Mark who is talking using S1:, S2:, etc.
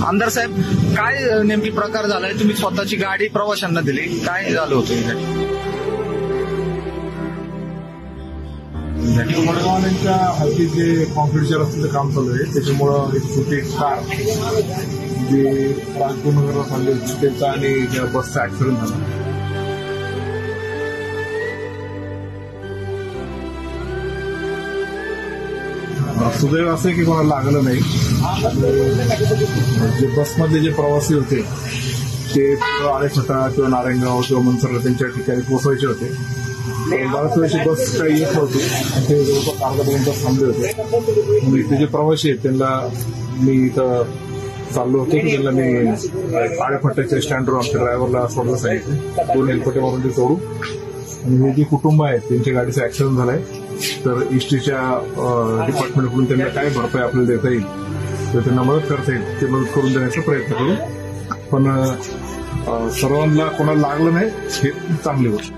S1: आमदार साहेब, काय नेमकी प्रकार झालाय? तुम्ही स्वतःची गाडी प्रवाशांना दिली, काय झालं होतं?
S2: वडगावांच्या हद्दीत जे कॉन्क्रीटच्या रस्त्याचं काम चालू आहे त्याच्यामुळं एक छोटी कार जे राजगुरुनगरला चालली होती त्याचा आणि त्या बसचा ऍक्सिडेंट झाला. सुदैव असं आहे की कोणाला लागलं नाही. जे बसमध्ये जे प्रवासी होते ते आळेफाटा किंवा नारायणगाव किंवा मनसरला त्यांच्या ठिकाणी पोहोचायचे होते. बऱ्याच वेळेची बस काही येत नव्हती आणि ते जवळपास अर्धा पर्यंत थांबले होते. मग इथे जे प्रवासी आहेत त्यांना मी इथं चाललो होतो की त्यांना मी आळेफाट्याच्या स्टँडवर आमच्या ड्रायव्हरला सोडलं सांगितलं 2 हेलपटे मारून ते सोडू. आणि हे जे कुटुंब आहेत त्यांच्या गाडीचा ऍक्सिडेंट झालाय तर इस्टीच्या डिपार्टमेंटकडून त्यांना काय भरपाई आपल्याला देता येईल तर त्यांना मदत करता येईल ते मदत करून देण्याचा प्रयत्न करू. पण सर्वांना कोणाला लागलं नाही हे चांगली गोष्ट.